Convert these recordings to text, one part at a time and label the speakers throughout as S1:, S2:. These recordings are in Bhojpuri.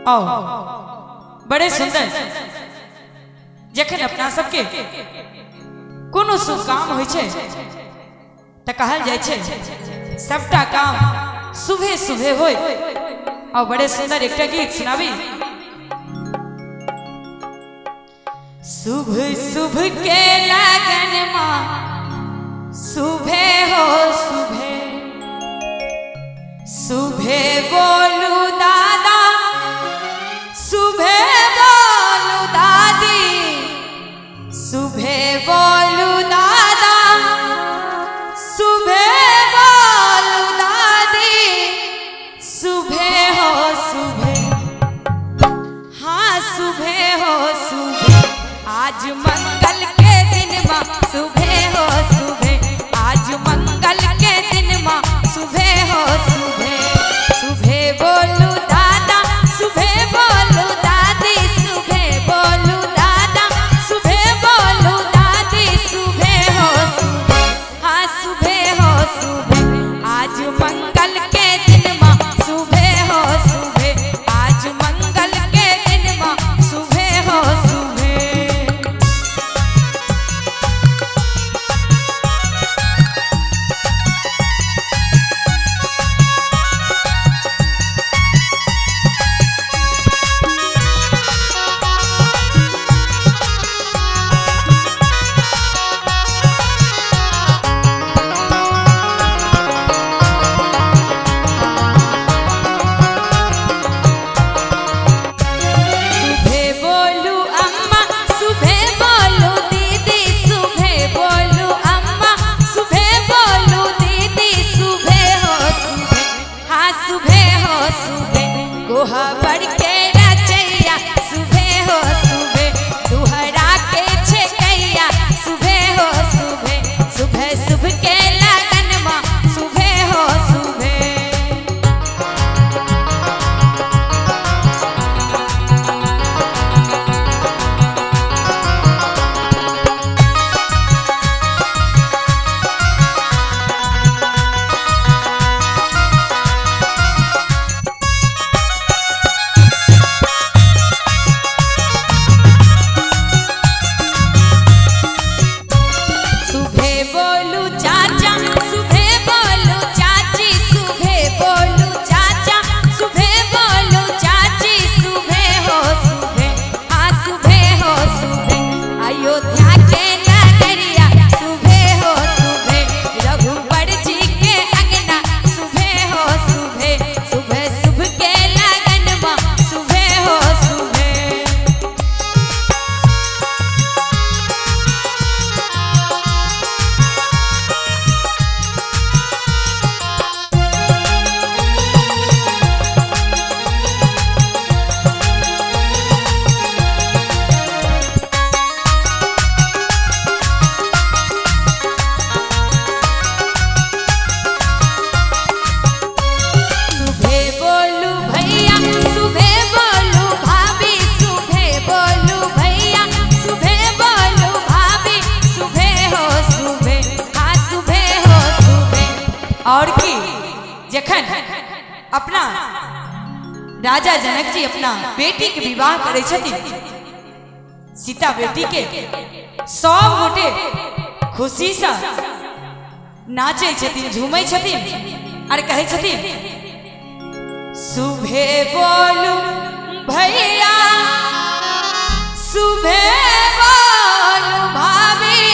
S1: आओ बड़े सुंदर जखन अपना सबके कोनो शुभ काम होइ छै त कहल जाइ छै सबटा काम सुबह सुबह होय। और बड़े सुंदर एक गीत सुनाबी। शुभ शुभ के लगन माँ सुबह हो सुबह सुबह बोलू दादा सुबह बोलू दादी सुबह बोलू दादा सुबह बोलू दादी सुबह हो सुबह हाँ सुबह हो सुबह आज मंगल के दिन माँ सुबह हो सुबह आज मंगल के दिन माँ सुबह हो सुबह सुबह बोलू दादा सुबह बोलू दादी सुबह बोलू दादा सुबह बोलू दादी सुबह हो सुबह हाँ सुबह हो सुबह आज मंगल के दिन माँ सुबह हो सुबह आज मंगल के दिन माँ सुबह हो सुबह। और की जखन अपना राजा जनक जी अपना बेटी के विवाह करे छथिन सीता बेटी के सब गोटे खुशी से नाचे छथिन झूमै छथिन और कहे छथिन सुबह बोलू भैया सुबह बोलू भाभी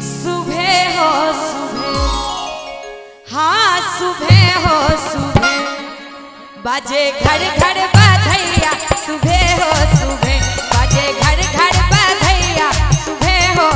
S1: सुबह हो सुबह हाँ सुबह हो सुबह बाजे घर घर बधैया सुबह हो सुबह बाजे घर घर बधैया सुबह हो